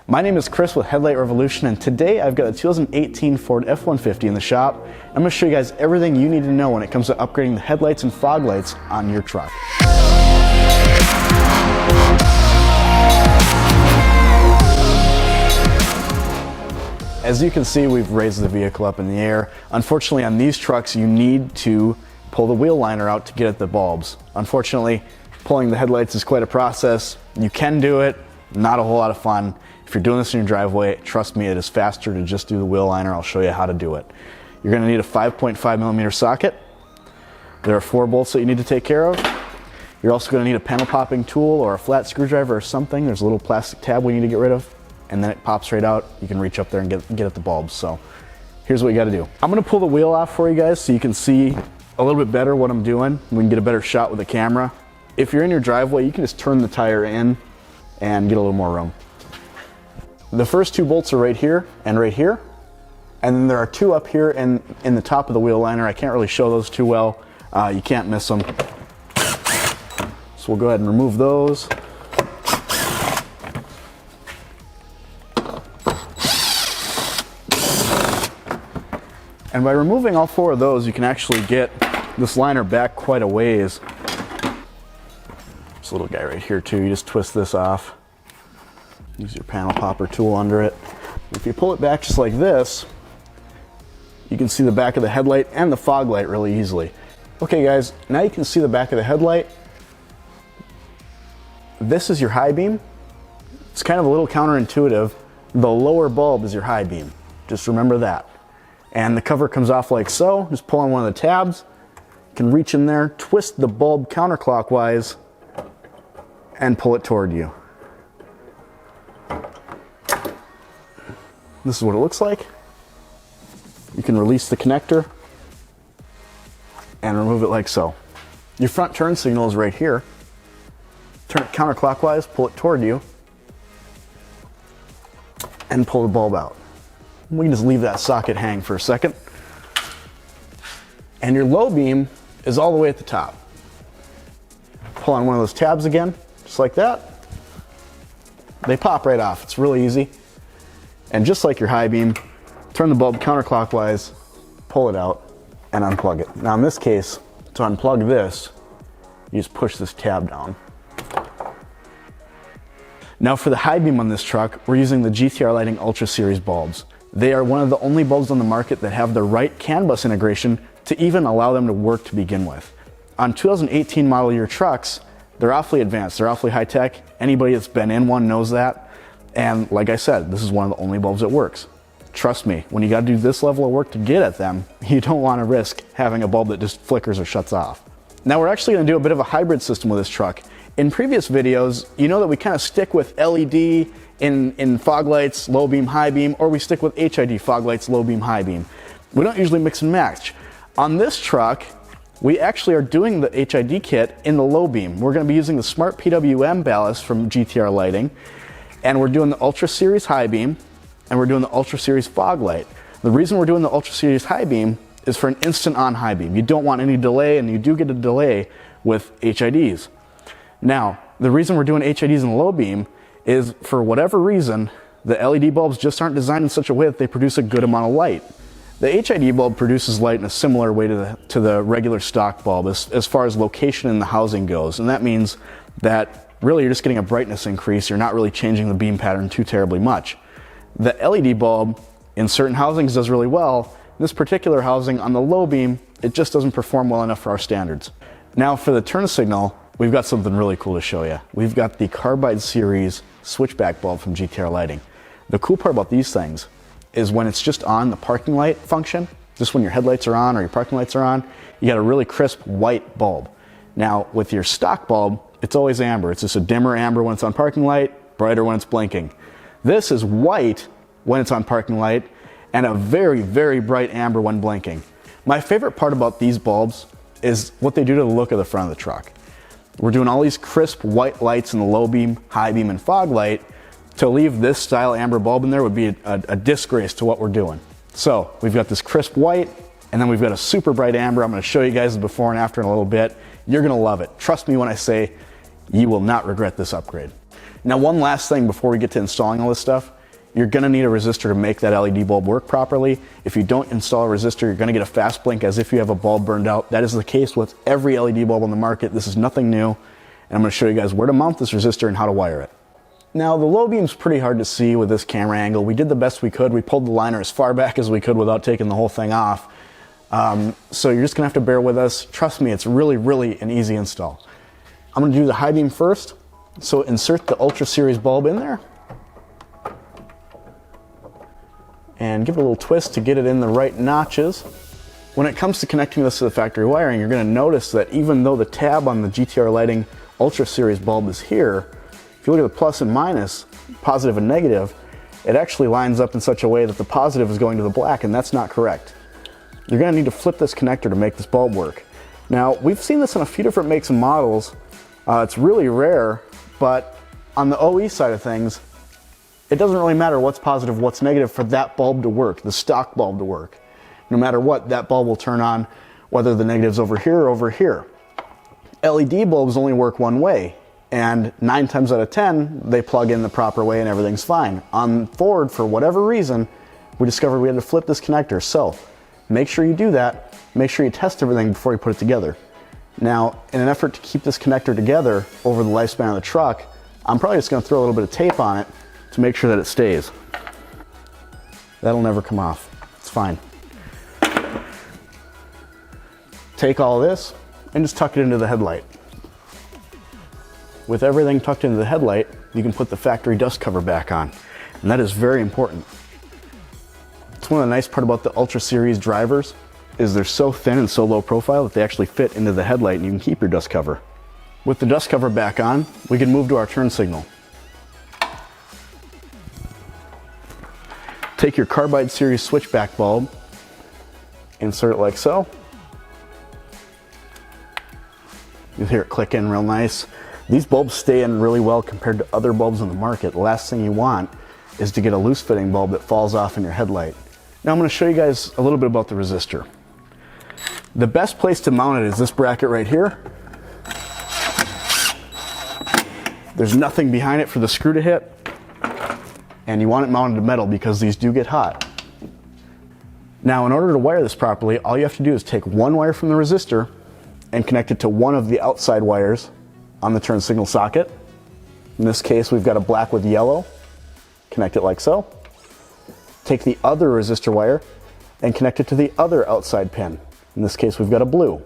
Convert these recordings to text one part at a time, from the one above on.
My name is Chris with Headlight Revolution, and today I've got a 2018 Ford F-150 in the shop. I'm going to show you guys everything you need to know when it comes to upgrading the headlights and fog lights on your truck. As you can see, we've raised the vehicle up in the air. Unfortunately, on these trucks, you need to pull the wheel liner out to get at the bulbs. Unfortunately, pulling the headlights is quite a process. You can do it, not a whole lot of fun. If you're doing this in your driveway, trust me, it is faster to just do the wheel liner. I'll show you how to do it. You're gonna need a 5.5mm socket. There are 4 bolts that you need to take care of. You're also gonna need a panel popping tool or a flat screwdriver or something. There's a little plastic tab we need to get rid of, and then it pops right out. You can reach up there and get at the bulbs. So here's what you gotta do. I'm gonna pull the wheel off for you guys so you can see a little bit better what I'm doing. We can get a better shot with the camera. If you're in your driveway, you can just turn the tire in and get a little more room. The first 2 bolts are right here, and then there are 2 up here and in the top of the wheel liner. I can't really show those too well. You can't miss them. So we'll go ahead and remove those. And by removing all 4 of those, you can actually get this liner back quite a ways. This little guy right here too, you just twist this off. Use your panel popper tool under it. If you pull it back just like this, you can see the back of the headlight and the fog light really easily. Okay guys, now you can see the back of the headlight. This is your high beam. It's kind of a little counterintuitive. The lower bulb is your high beam. Just remember that. And the cover comes off like so. Just pull on one of the tabs. You can reach in there, twist the bulb counterclockwise, and pull it toward you. This is what it looks like. You can release the connector and remove it like so. Your front turn signal is right here. Turn it counterclockwise, pull it toward you, and pull the bulb out. We can just leave that socket hang for a second. And your low beam is all the way at the top. Pull on one of those tabs again, just like that. They pop right off. It's really easy. And just like your high beam, turn the bulb counterclockwise, pull it out, and unplug it. Now in this case, to unplug this, you just push this tab down. Now for the high beam on this truck, we're using the GTR Lighting Ultra Series bulbs. They are one of the only bulbs on the market that have the right CAN bus integration to even allow them to work to begin with. On 2018 model year trucks, they're awfully advanced, they're awfully high tech. Anybody that's been in one knows that. And like I said, this is one of the only bulbs that works. Trust me, when you gotta do this level of work to get at them, you don't wanna risk having a bulb that just flickers or shuts off. Now we're actually gonna do a bit of a hybrid system with this truck. In previous videos, you know that we kind of stick with LED in fog lights, low beam, high beam, or we stick with HID fog lights, low beam, high beam. We don't usually mix and match. On this truck, we actually are doing the HID kit in the low beam. We're gonna be using the Smart PWM ballast from GTR Lighting, and we're doing the Ultra Series high beam, and we're doing the Ultra Series fog light. The reason we're doing the Ultra Series high beam is for an instant on high beam. You don't want any delay, and you do get a delay with HIDs. Now, the reason we're doing HIDs in the low beam is, for whatever reason, the LED bulbs just aren't designed in such a way that they produce a good amount of light. The HID bulb produces light in a similar way to the regular stock bulb as far as location in the housing goes, and that means that really you're just getting a brightness increase. You're not really changing the beam pattern too terribly much. The LED bulb in certain housings does really well. This particular housing on the low beam, it just doesn't perform well enough for our standards. Now for the turn signal, we've got something really cool to show you. We've got the Carbide Series switchback bulb from GTR Lighting. The cool part about these things is when it's just on the parking light function, just when your headlights are on or your parking lights are on, you got a really crisp white bulb. Now with your stock bulb, it's always amber. It's just a dimmer amber when it's on parking light, brighter when it's blinking. This is white when it's on parking light and a very, very bright amber when blinking. My favorite part about these bulbs is what they do to the look of the front of the truck. We're doing all these crisp white lights in the low beam, high beam, and fog light. To leave this style amber bulb in there would be a disgrace to what we're doing. So we've got this crisp white, and then we've got a super bright amber. I'm gonna show you guys the before and after in a little bit. You're gonna love it. Trust me when I say you will not regret this upgrade. Now, one last thing before we get to installing all this stuff. you're gonna need a resistor to make that LED bulb work properly. If you don't install a resistor, you're gonna get a fast blink as if you have a bulb burned out. That is the case with every LED bulb on the market. This is nothing new. And I'm gonna show you guys where to mount this resistor and how to wire it. Now, the low beam's pretty hard to see with this camera angle. We did the best we could. We pulled the liner as far back as we could without taking the whole thing off. So you're just gonna have to bear with us. Trust me, it's really, really an easy install. I'm gonna do the high beam first. So insert the Ultra Series bulb in there. And give it a little twist to get it in the right notches. When it comes to connecting this to the factory wiring, you're gonna notice that even though the tab on the GTR Lighting Ultra Series bulb is here, if you look at the plus and minus, positive and negative, it actually lines up in such a way that the positive is going to the black, and that's not correct. You're gonna need to flip this connector to make this bulb work. Now, we've seen this in a few different makes and models. It's really rare, but on the OE side of things, it doesn't really matter what's positive, what's negative for that bulb to work, the stock bulb to work. No matter what, that bulb will turn on, whether the negative's over here or over here. LED bulbs only work one way, and 9 times out of 10, they plug in the proper way and everything's fine. On Ford, for whatever reason, we discovered we had to flip this connector. So make sure you do that. Make sure you test everything before you put it together. Now, in an effort to keep this connector together over the lifespan of the truck, I'm probably just gonna throw a little bit of tape on it to make sure that it stays. That'll never come off. It's fine. Take all this and just tuck it into the headlight. With everything tucked into the headlight, you can put the factory dust cover back on, and that is very important. It's one of the nice part about the Ultra Series drivers is they're so thin and so low profile that they actually fit into the headlight and you can keep your dust cover. With the dust cover back on, we can move to our turn signal. Take your Carbide Series switchback bulb, insert it like so. You'll hear it click in real nice. These bulbs stay in really well compared to other bulbs on the market. The last thing you want is to get a loose fitting bulb that falls off in your headlight. Now I'm going to show you guys a little bit about the resistor. The best place to mount it is this bracket right here. There's nothing behind it for the screw to hit. And you want it mounted to metal because these do get hot. Now, in order to wire this properly, all you have to do is take one wire from the resistor and connect it to one of the outside wires on the turn signal socket. In this case, we've got a black with yellow. Connect it like so. Take the other resistor wire and connect it to the other outside pin. In this case, we've got a blue.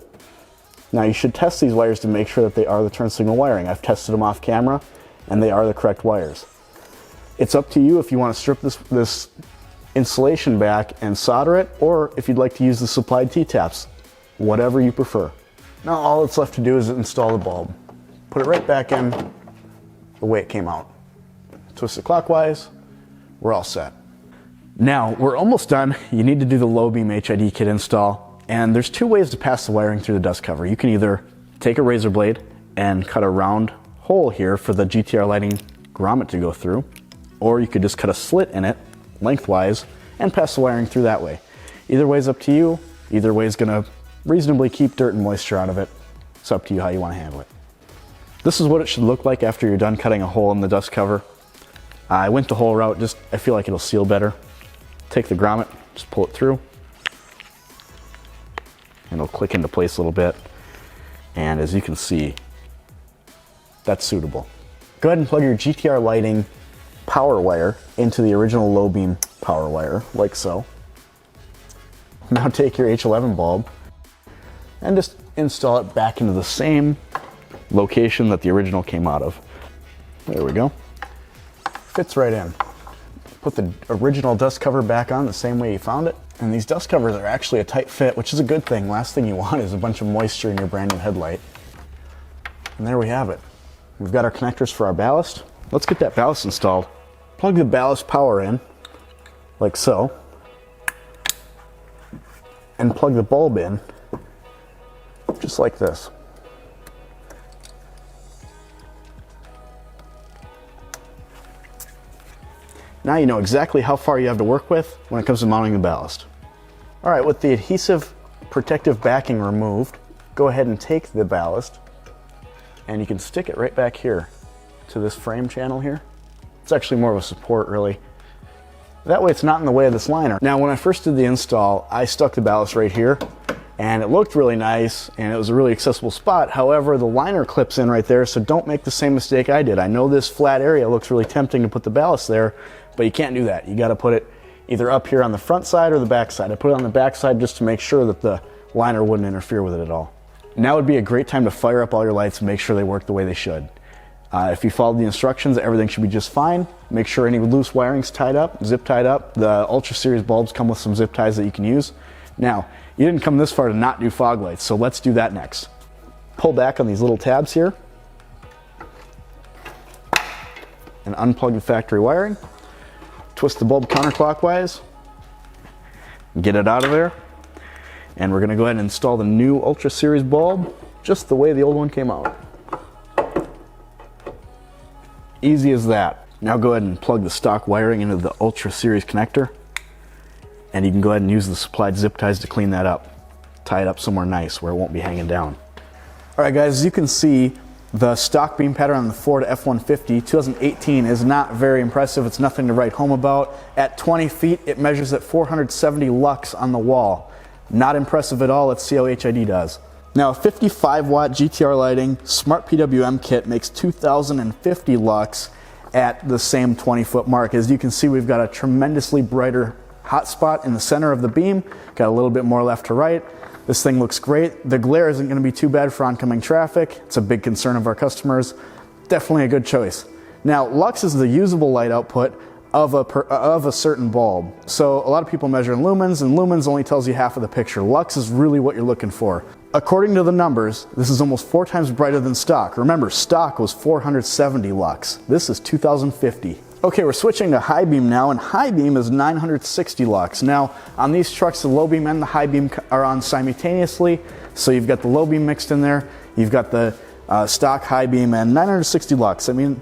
Now, you should test these wires to make sure that they are the turn signal wiring. I've tested them off camera, and they are the correct wires. It's up to you if you want to strip this insulation back and solder it, or if you'd like to use the supplied T-taps, whatever you prefer. Now all that's left to do is install the bulb. Put it right back in the way it came out. Twist it clockwise, we're all set. Now we're almost done. You need to do the low beam HID kit install, and there's two ways to pass the wiring through the dust cover. You can either take a razor blade and cut a round hole here for the GTR Lighting grommet to go through, or you could just cut a slit in it lengthwise and pass the wiring through that way. Either way is up to you. Either way is gonna reasonably keep dirt and moisture out of it. It's up to you how you want to handle it. This is what it should look like after you're done cutting a hole in the dust cover. I went the whole route, I feel like it'll seal better. Take the grommet, just pull it through, and it'll click into place a little bit. And as you can see, that's suitable. Go ahead and plug your GTR Lighting power wire into the original low beam power wire, like so. Now take your H11 bulb and just install it back into the same location that the original came out of. There we go. Fits right in. Put the original dust cover back on the same way you found it. And these dust covers are actually a tight fit, which is a good thing. Last thing you want is a bunch of moisture in your brand new headlight. And there we have it. We've got our connectors for our ballast. Let's get that ballast installed. Plug the ballast power in, like so, and plug the bulb in, just like this. Now you know exactly how far you have to work with when it comes to mounting the ballast. All right, with the adhesive protective backing removed, go ahead and take the ballast and you can stick it right back here to this frame channel here. It's actually more of a support, really. That way it's not in the way of this liner. Now, when I first did the install, I stuck the ballast right here, and it looked really nice, and it was a really accessible spot. However, the liner clips in right there, so don't make the same mistake I did. I know this flat area looks really tempting to put the ballast there, but you can't do that. You gotta put it either up here on the front side or the back side. I put it on the back side just to make sure that the liner wouldn't interfere with it at all. Now would be a great time to fire up all your lights and make sure they work the way they should. If you follow the instructions, everything should be just fine. Make sure any loose wiring's tied up, zip tied up. The Ultra Series bulbs come with some zip ties that you can use. Now, you didn't come this far to not do fog lights, so let's do that next. Pull back on these little tabs here and unplug the factory wiring. Twist the bulb counterclockwise, get it out of there, and we're gonna go ahead and install the new Ultra Series bulb just the way the old one came out. Easy as that. Now go ahead and plug the stock wiring into the Ultra Series connector, and you can go ahead and use the supplied zip ties to clean that up. Tie it up somewhere nice where it won't be hanging down. All right guys, as you can see, the stock beam pattern on the Ford F-150 2018 is not very impressive. It's nothing to write home about. At 20 feet, it measures at 470 lux on the wall. Not impressive at all. Let's see how HID does. Now, a 55 watt GTR lighting smart PWM kit makes 2050 lux at the same 20-foot mark. As you can see, we've got a tremendously brighter hotspot in the center of the beam. Got a little bit more left to right. This thing looks great. The glare isn't going to be too bad for oncoming traffic. It's a big concern of our customers. Definitely a good choice. Now, lux is the usable light output of a certain bulb. So a lot of people measure in lumens, and lumens only tells you half of the picture. Lux is really what you're looking for. According to the numbers, this is almost 4 times brighter than stock. Remember, stock was 470 lux. This is 2050. Okay, we're switching to high beam now, and high beam is 960 lux. Now, on these trucks, the low beam and the high beam are on simultaneously. So you've got the low beam mixed in there, you've got the stock high beam, and 960 lux. I mean,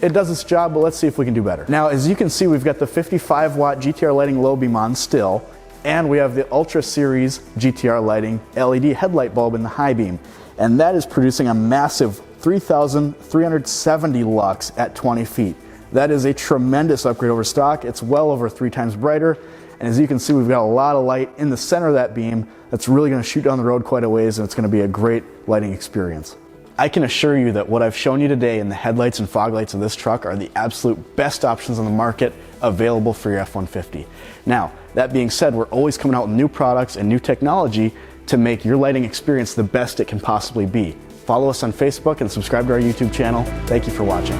it does its job, but let's see if we can do better. Now, as you can see, we've got the 55 watt GTR lighting low beam on still, and we have the Ultra Series GTR lighting LED headlight bulb in the high beam. And that is producing a massive 3,370 lux at 20 feet. That is a tremendous upgrade over stock. It's well over 3 times brighter. And as you can see, we've got a lot of light in the center of that beam that's really gonna shoot down the road quite a ways, and it's gonna be a great lighting experience. I can assure you that what I've shown you today in the headlights and fog lights of this truck are the absolute best options on the market available for your F-150. Now, that being said, we're always coming out with new products and new technology to make your lighting experience the best it can possibly be. Follow us on Facebook and subscribe to our YouTube channel. Thank you for watching.